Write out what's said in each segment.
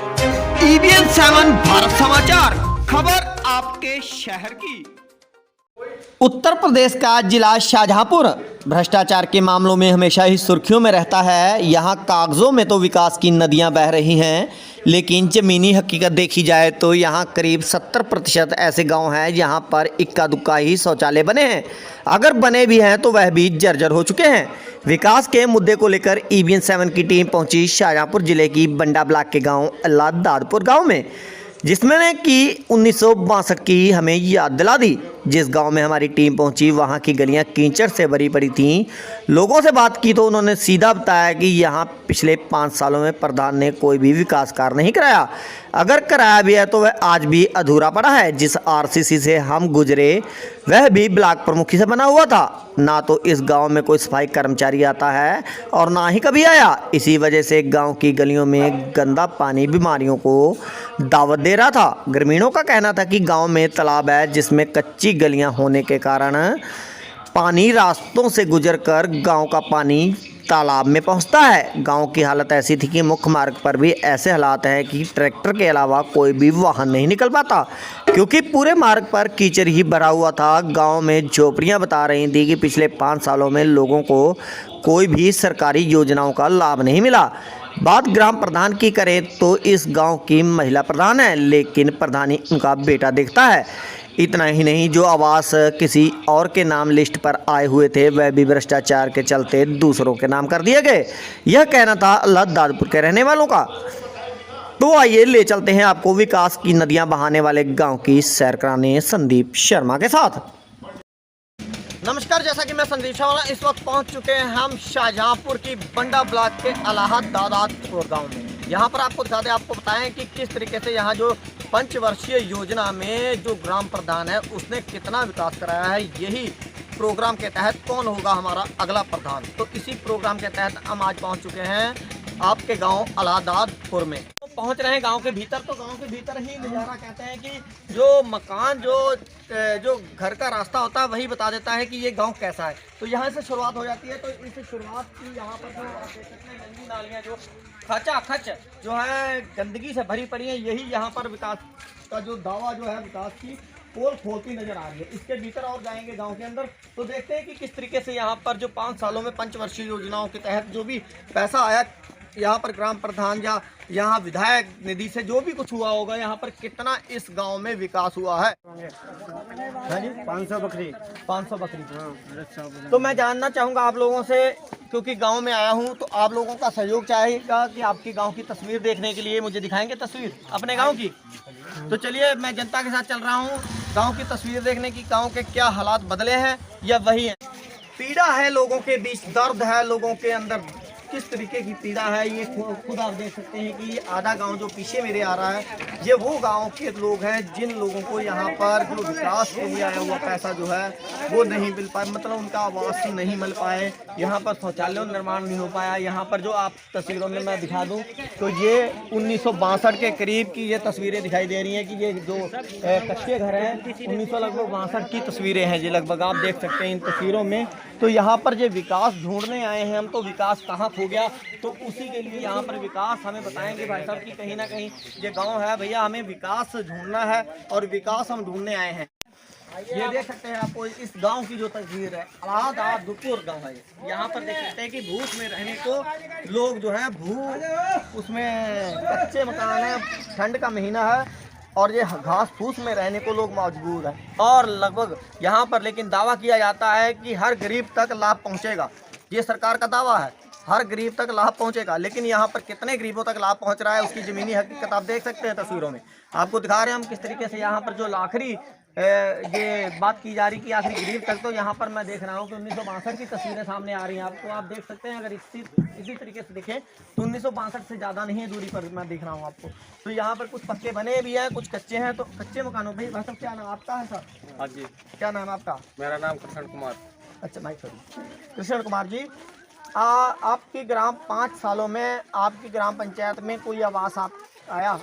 EBN 7 Bharat समाचार, खबर आपके शहर की। उत्तर प्रदेश का जिला शाहजहांपुर भ्रष्टाचार के मामलों में हमेशा ही सुर्खियों में रहता है। यहाँ कागजों में तो विकास की नदियाँ बह रही हैं, लेकिन ज़मीनी हकीकत देखी जाए तो यहाँ करीब 70% ऐसे गांव हैं जहाँ पर इक्का दुक्का ही शौचालय बने हैं। अगर बने भी हैं तो वह भी जर्जर हो चुके हैं। विकास के मुद्दे को लेकर EBN 7 की टीम पहुंची शाहजहांपुर जिले की बंडा ब्लॉक के गांव अल्लाह दादपुर गाँव में, जिसमें कि 1962 की हमें याद दिला दी। जिस गांव में हमारी टीम पहुंची वहां की गलियां कीचड़ से भरी पड़ी थीं। लोगों से बात की तो उन्होंने सीधा बताया कि यहां पिछले 5 सालों में प्रधान ने कोई भी विकास कार्य नहीं कराया। अगर कराया भी है तो वह आज भी अधूरा पड़ा है। जिस RCC से हम गुजरे वह भी ब्लॉक प्रमुखी से बना हुआ था। ना तो इस गांव में कोई सफाई कर्मचारी आता है और ना ही कभी आया। इसी वजह से गांव की गलियों में गंदा पानी बीमारियों को दावत दे रहा था। ग्रामीणों का कहना था कि गांव में तालाब है जिसमें कच्ची गलियां होने के कारण पानी रास्तों से गुजरकर गांव का पानी तालाब में पहुंचता है। गांव की हालत ऐसी थी कि मुख्य मार्ग पर भी ऐसे हालात हैं कि ट्रैक्टर के अलावा कोई भी वाहन नहीं निकल पाता, क्योंकि पूरे मार्ग पर कीचड़ ही भरा हुआ था। गांव में झोपड़ियां बता रही थी कि पिछले 5 सालों में लोगों को कोई भी सरकारी योजनाओं का लाभ नहीं मिला। बात ग्राम प्रधान की करें तो इस गांव की महिला प्रधान है, लेकिन प्रधानी उनका बेटा देखता है। इतना ही नहीं, जो आवास किसी और के नाम लिस्ट पर आए हुए थे वह भी भ्रष्टाचार के चलते दूसरों के नाम कर दिए गए। यह कहना था अल्लाह दादपुर के रहने वालों का। तो आइए ले चलते हैं आपको विकास की नदियां बहाने वाले गांव की सैर कराने संदीप शर्मा के साथ। नमस्कार, जैसा कि मैं संदीप शर्मा, इस वक्त पहुंच चुके हैं हम शाहजहांपुर की बंडा ब्लॉक के अलाहा दादपुर गाँव में। यहाँ पर आपको दिखा दें, आपको बताएं कि किस तरीके से यहाँ जो पंचवर्षीय योजना में जो ग्राम प्रधान है उसने कितना विकास कराया है। यही प्रोग्राम के तहत कौन होगा हमारा अगला प्रधान, तो इसी प्रोग्राम के तहत हम आज पहुँच चुके हैं आपके गांव अलाहादादपुर में। तो पहुंच रहे हैं गांव के भीतर। तो गांव के भीतर ही नज़ारा कहते हैं कि जो मकान जो घर का रास्ता होता है वही बता देता है कि ये गांव कैसा है। तो यहाँ से शुरुआत हो जाती है। तो इस शुरुआत की यहाँ पर जो गंदी नालियाँ जो खच जो है गंदगी से भरी पड़ी है, यही यहाँ पर विकास का जो दावा जो है विकास की पोल खोलती नजर आ रही है। इसके भीतर और जाएंगे गांव के अंदर तो देखते हैं कि किस तरीके से यहाँ पर जो 5 सालों में पंचवर्षीय योजनाओं के तहत जो भी पैसा आया यहाँ पर ग्राम प्रधान या यहाँ विधायक निधि से जो भी कुछ हुआ होगा, यहाँ पर कितना इस गांव में विकास हुआ है। 500 बकरी 500 बकरी। तो मैं जानना चाहूँगा आप लोगों से, क्योंकि गांव में आया हूं, तो आप लोगों का सहयोग चाहेगा कि आपकी गांव की तस्वीर देखने के लिए मुझे दिखाएंगे तस्वीर अपने गांव की। तो चलिए, मैं जनता के साथ चल रहा हूं गांव की तस्वीर देखने की। गांव के क्या हालात बदले हैं या वही है। पीड़ा है लोगों के बीच, दर्द है लोगों के अंदर, किस तरीके की पीड़ा है ये खुद आप देख सकते हैं कि आधा गांव जो पीछे मेरे आ रहा है, ये वो गांव के लोग हैं जिन लोगों को यहाँ पर जो विकास के लिए आया हुआ पैसा जो है वो नहीं मिल पाए, मतलब उनका आवास नहीं मिल पाए। यहाँ पर शौचालय निर्माण नहीं हो पाया। यहाँ पर जो आप तस्वीरों में मैं दिखा दूँ तो ये 1962 के करीब की ये तस्वीरें दिखाई दे रही हैं कि ये जो कच्चे घर हैं 1962 की तस्वीरें हैं। ये लगभग आप देख सकते हैं इन तस्वीरों में। तो यहाँ पर जो विकास ढूंढने आए हैं हम, तो विकास कहाँ हो गया, तो उसी के लिए यहाँ पर विकास हमें बताएंगे भाई साहब कि कहीं ना कहीं ये गांव है भैया, हमें विकास ढूंढना है और विकास हम ढूंढने आए हैं। ये देख सकते हैं आपको इस गांव की जो तस्वीर है, अलाहादादपुर गांव है। यहाँ पर देख सकते हैं कि भूख में रहने को लोग जो है उसमें कच्चे मकान है, ठंड का महीना है और ये घास फूस में रहने को लोग मजबूर हैं। और लगभग यहाँ पर लेकिन दावा किया जाता है कि हर गरीब तक लाभ पहुँचेगा। ये सरकार का दावा है, हर गरीब तक लाभ पहुंचेगा। लेकिन यहाँ पर कितने गरीबों तक लाभ पहुंच रहा है उसकी ज़मीनी हकीकत आप देख सकते हैं तस्वीरों में। आपको दिखा रहे हैं हम किस तरीके से यहाँ पर जो आखिरी ये बात की जा रही कि आखिरी गरीब तक। तो यहाँ पर मैं देख रहा हूँ कि 1962 की तस्वीरें सामने आ रही हैं आपको। आप देख सकते हैं, अगर इसी तरीके से देखें तो 1962 से ज़्यादा नहीं है दूरी पर मैं देख रहा हूँ आपको। तो यहाँ पर कुछ पक्के बने भी हैं, कुछ कच्चे हैं। तो कच्चे मकानों पर भाई साहब क्या नाम आपका है सर? हाँ जी। क्या नाम आपका? मेरा नाम कृष्ण कुमार। अच्छा भाई सॉरी, कृष्ण कुमार जी। आपकी ग्राम 5 सालों में आपकी ग्राम पंचायत में कोई आवास आप आया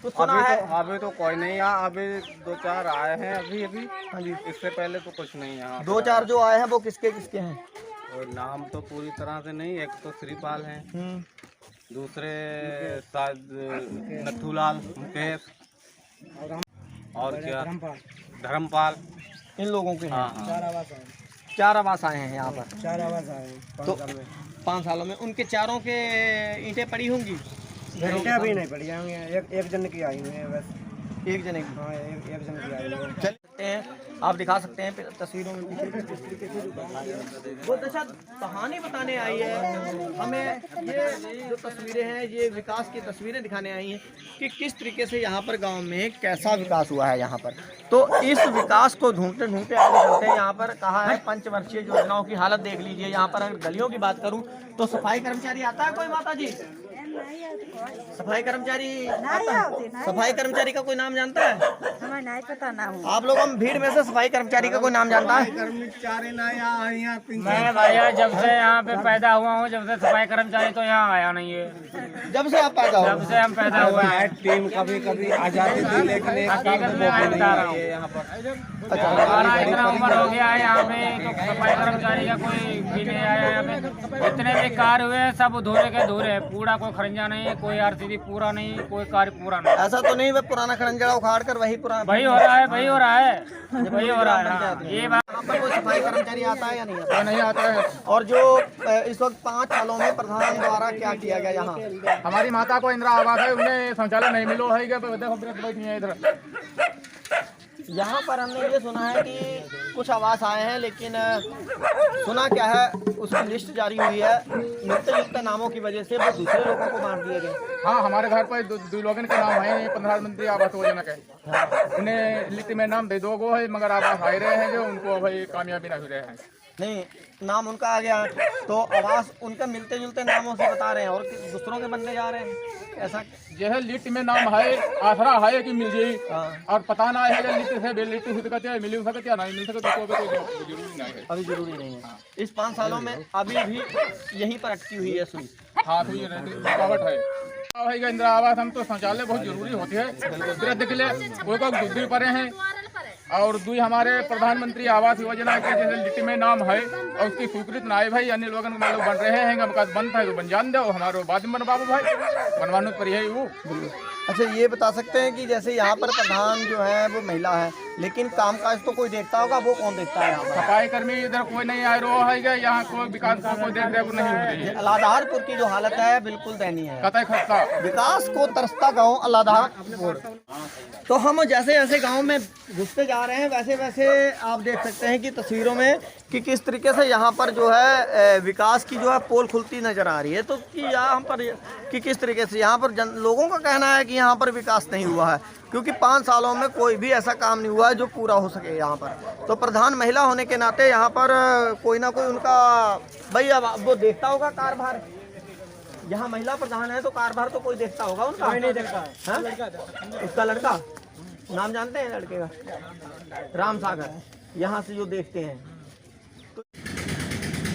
कुछ सुना है? अभी तो कोई नहीं है, अभी 2-4 आए हैं अभी। हाँ जी, इससे पहले तो कुछ नहीं है। 2-4 जो आए हैं वो किसके हैं? और नाम तो पूरी तरह से नहीं, एक तो श्रीपाल है दूसरे शायद नथुलाल, मुकेश और क्या धर्मपाल। इन लोगों के हैं। हाँ हाँ 4 आवास आए हैं यहाँ पर। 4 आवाज आए हैं तो 5 सालों में उनके चारों के ईंटें पड़ी होंगी। घंटे अभी नहीं पड़ी होंगे, एक जन की आई हुई है बस। एक जने की। हाँ एक जन की आई हुई है। चल सकते हैं, आप दिखा सकते हैं तस्वीरों में पीछे किस तरीके से वो दशा कहानी बताने आई है हमें। ये जो तस्वीरें हैं ये विकास की तस्वीरें दिखाने आई हैं कि किस तरीके से यहाँ पर गांव में कैसा विकास हुआ है यहाँ पर। तो इस विकास को ढूंढते ढूंढते आगे चलते हैं। यहाँ पर कहा है पंचवर्षीय योजनाओं की हालत देख लीजिए। यहाँ पर अगर गलियों की बात करूँ तो सफाई कर्मचारी आता है कोई माता जी? सफाई कर्मचारी आता है? सफाई कर्मचारी का कोई नाम जानता है? हमें नहीं पता ना हो। आप लोग हम भीड़ में से सफाई कर्मचारी का कोई नाम जानता है? कर्मचारी ना यहाँ मैं भैया जब से यहाँ पे पैदा हुआ हूँ, जब से सफाई कर्मचारी तो यहाँ आया नहीं है। जब से आप पैदा हो? जब से हम पैदा हुए हैं। टीम कभी कभी आजादी दिले के लिए हकीकत में मैं बता रहा हूँ, यहाँ पर हमारा इतना उम्र हो गया है यहाँ पे तो सफाई कर्मचारी का कोई भी नहीं आया यहाँ पे। जितने भी कार्य हुए हैं सब अधूरे के अधूरे है। पूरा कोई खरंजा नहीं है, कोई आरसीडी पूरा नहीं, कोई कार्य पूरा नहीं। ऐसा तो नहीं वह पुराना खड़ंजा उखाड़ कर वही पुराना वही हो रहा है, वही हो रहा है, वही हो रहा है। हाँ, ये बात यहाँ पर कोई सफाई कर्मचारी आता है या नहीं आता? नहीं आता है। और जो इस वक्त 5 सालों में प्रधान द्वारा क्या किया गया यहाँ? हमारी माता को इंदिरा आवास है, उन्हें शौचालय नहीं मिलो है, देखो बैठी है इधर। यहाँ पर हमने ये सुना है कि कुछ आवास आए हैं, लेकिन सुना क्या है उसकी लिस्ट जारी हुई है, मिलते जुलते नामों की वजह से वो दूसरे लोगों को बांट दिए गए। हाँ, हमारे घर पर दो लोगों के नाम है, प्रधानमंत्री आवास योजना के। उन्हें लिस्ट में नाम दे दो है, मगर आवास आ रहे हैं जो उनको भाई कामयाबी नहीं हो रहे हैं। नहीं, नाम उनका आ गया तो आवास उनके मिलते जुलते नामों से बता रहे हैं और दूसरों के बनने जा रहे हैं। ऐसा यह लिस्ट में नाम है, आसरा है कि मिल जाए, और पता ना है लिस्ट से लिस्ट हो सकते हैं, मिल सकते हैं, नहीं मिल सकते तो कोई जरूरी नहीं है। अभी जरूरी नहीं है। इस 5 सालों में अभी भी यहीं पर अटकी हुई है सुई। हाँ, तो ये रुकावट है भाई। इंदिरा आवास हम तो शौचालय बहुत जरूरी होती है वृद्ध के लिए, कोई को दूर पड़े हैं। और दुई हमारे प्रधानमंत्री आवास योजना के जैसे लिस्ट में नाम है और उसकी स्वीकृति ना है भाई, अन्य लोगों को लोग बन रहे हैं, हमका बनता है तो बन जान दो, हमारे बाद में बनवाओ भाई, बनवाने पर है वो। अच्छा, ये बता सकते हैं कि जैसे यहाँ पर प्रधान जो है वो महिला है, लेकिन कामकाज तो कोई देखता होगा, वो कौन देखता है यहाँ पर? सफाई कर्मी इधर कोई नहीं आ रहा है, यहाँ कोई विकास का कोई देख रेख नहीं हो रही है। अलाधारपुर की जो हालत है बिल्कुल दयनीय है। कतई खस्ता विकास को तरसता गांव अलाधारपुर। तो हम जैसे जैसे गांव में घुसते जा रहे हैं वैसे वैसे आप देख सकते हैं कि तस्वीरों में कि किस तरीके से यहाँ पर जो है विकास की जो है पोल खुलती नजर आ रही है। तो कि यहाँ पर कि किस तरीके से यहाँ पर लोगों का कहना है कि यहाँ पर विकास नहीं हुआ है, क्योंकि 5 सालों में कोई भी ऐसा काम नहीं हुआ है जो पूरा हो सके यहाँ पर। तो प्रधान महिला होने के नाते यहाँ पर कोई ना कोई उनका भाई अब वो देखता होगा कारभार। यहाँ महिला प्रधान है तो कारभार तो कोई देखता होगा उनका। नहीं देखता है। उसका लड़का नाम जानते हैं लड़के का? राम सागर। यहाँ से जो देखते हैं तो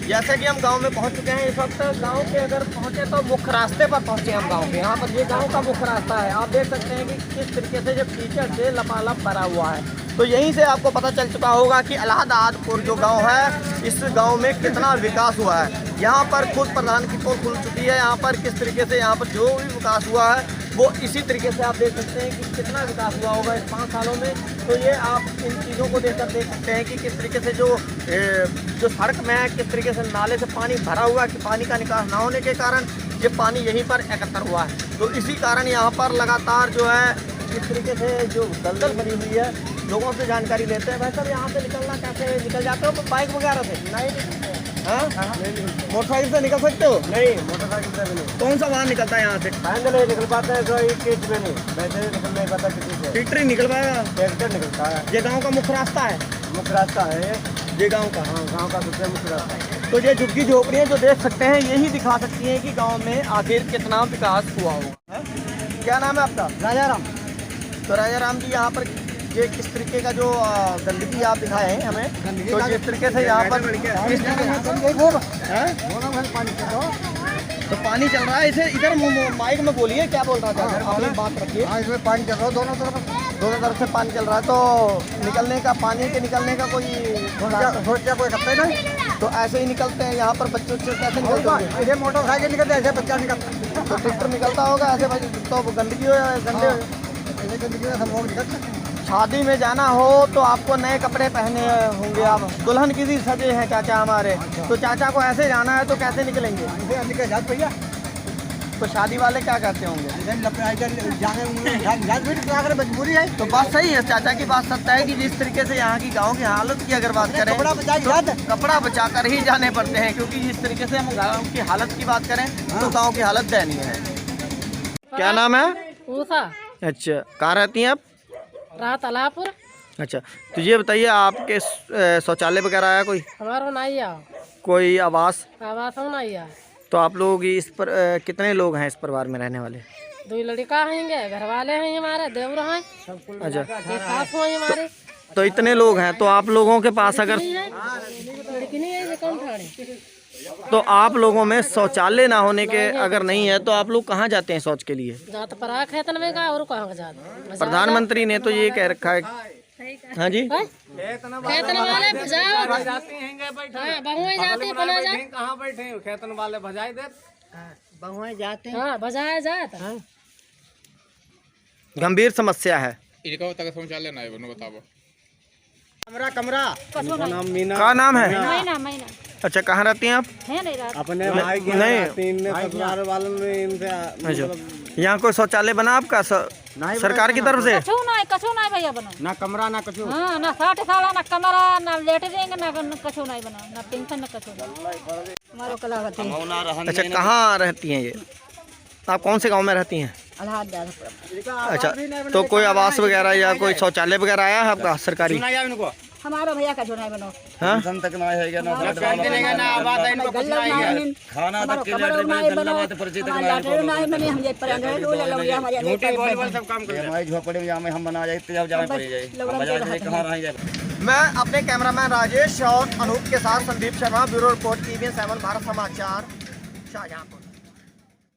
जैसे कि हम गांव में पहुंच चुके हैं। इस वक्त गांव के अगर पहुंचे तो मुख्य रास्ते पर पहुंचे हम गांव के। यहाँ पर ये गांव का मुख्य रास्ता है। आप देख सकते हैं कि किस तरीके से जो कीचड़ से लपालप भरा हुआ है। तो यहीं से आपको पता चल चुका होगा कि अलाहाबादपुर जो गांव है, इस गांव में कितना विकास हुआ है। यहाँ पर खुद प्रधान की पोल खुल चुकी है। यहाँ पर किस तरीके से यहाँ पर जो भी विकास हुआ है वो इसी तरीके से आप देख सकते हैं कि कितना विकास हुआ होगा इस 5 सालों में। तो ये आप इन चीज़ों को देखकर देख सकते हैं कि किस तरीके से जो सड़क में है, किस तरीके से नाले से पानी भरा हुआ है, कि पानी का निकास ना होने के कारण ये पानी यहीं पर एकत्र हुआ है। तो इसी कारण यहाँ पर लगातार जो है इस तरीके से जो दलदल बनी हुई है, लोगों से जानकारी लेते हैं। भाई साहब, यहाँ से निकलना कैसे निकल जाते हो? बाइक वगैरह से? नहीं। हाँ, मोटरसाइकिल से निकल सकते हो? नहीं, मोटरसाइकिल से भी नहीं। कौन सा वाहन निकलता है यहाँ से? पैदल ही निकल पाता है, कोई किट में नहीं, वैसे निकल नहीं पाता किसी से। ट्रैक्टर ही निकल पाएगा? ट्रैक्टर निकलता है। ये गांव का मुख्य रास्ता है? मुख्य रास्ता है ये गांव का? हाँ, गाँव का सबसे मुख्य रास्ता है। तो ये झुग्गी झोपड़ियाँ जो देख सकते हैं यही दिखा सकती हैं कि गांव में आखिर कितना विकास हुआ होगा। क्या नाम है आपका? राजा राम। तो राजा राम जी, यहाँ पर ये किस तरीके का जो गंदगी आप दिखाए हैं हमें, तो जिस तरीके से यहाँ पर तो पानी चल रहा है इसे इधर माइक में बोलिए, क्या बोल रहा था? अपनी बात रखिए। हाँ, इसमें पानी चल रहा है दोनों तरफ से पानी चल रहा है। तो निकलने का, पानी के निकलने का कोई सोचा कोई सकते नहीं। तो ऐसे ही निकलते हैं यहाँ पर बच्चे कैसे निकलते हैं? ऐसे मोटरसाइकिल निकलते हैं, ऐसे बच्चा निकलता तो ट्रैक्टर निकलता होगा ऐसे तो गंदगी हो या गंदे हो। ऐसे गंदगी में सब लोग निकलते हैं। शादी में जाना हो तो आपको नए कपड़े पहने होंगे आप, दुल्हन किसी सजे हैं चाचा हमारे, तो चाचा को ऐसे जाना है तो कैसे निकलेंगे? ऐसे निकल जाते भैया, तो शादी वाले क्या कहते होंगे? ऐसे जाने मजबूरी है। तो बात सही है, चाचा की बात सत्य है कि जिस तरीके से यहाँ की गांव की हालत की अगर बात करें कपड़ा बचा के जाते हैं। कपड़ा बचा कर ही जाने पड़ते हैं, क्योंकि जिस तरीके से हम गाँव की हालत की बात करें तो गाँव की हालत दयनीय है। क्या नाम है? उषा, अच्छा, कहाँ रहती हैं आप? रात अलापुर। अच्छा, तो ये बताइए आपके शौचालय वगैरह आया कोई? हमारो नहीं आ, कोई आवास? आवास हो नहीं आ। तो आप लोग इस पर कितने लोग हैं इस परिवार में रहने वाले? 2 लड़का हैं, घर वाले हैं हमारे, देवर हैं, अच्छा, एक सास हैं हमारे। तो इतने लोग हैं, तो आप लोगों के पास अगर लड़की नहीं है, ये कौन ठाड़े? तो आप लोगों में शौचालय ना होने के अगर नहीं है तो आप लोग कहाँ जाते हैं शौच के लिए? जात पर खेतन में का और कहाँ जाते? प्रधानमंत्री ने तो ये कह रखा है। हाँ जी, खेतन वाले भजाओ, हाँ बहुएं जाती बना जा, कहाँ बैठे हैं? खेतन वाले भजाई दे, बहुएं जाते हैं। हाँ बजाया जात। गंभीर समस्या है। इनका तक शौचालय ना है, बताओ। कमरा क्या नाम है? महीना अच्छा, कहाँ रहती हैं आप? है नहीं रात अपने भाई की नहीं। ससुराल वालों में इनसे अच्छा, यहाँ कोई शौचालय बना आपका सरकार की तरफ से? कछु नहीं भैया बना। ना कमरा ना कछु। हाँ ना 60 साल ना कमरा ना लेट देंगे ना कछु नहीं बना, ना पेंशन ना कछु। हमारो कलावत है। अच्छा, कहाँ रहती हैं ये? आप कौन से गांव में रहती हैं? अच्छा, तो कोई आवास वगैरह या कोई शौचालय वगैरह आया है आपका सरकारी? हमारो भैया कछु नहीं बना। हाँ? तक ना है ना आवाज है इनको कुछ नहीं है। खाना तक के लेटर में गल्ला बात परिचित हम ये पर रोज लौड़िया हमारे बोल सब काम कर हमारी झोपड़ी में हम बना जाए तब जाने पड़ जाए, हम बाजार से कहां रह जाए। मैं अपने कैमरामैन राजेश और अनूप के साथ Sandeep Sharma, bureau report TVN 7 Bharat समाचार, शाहजहांपुर।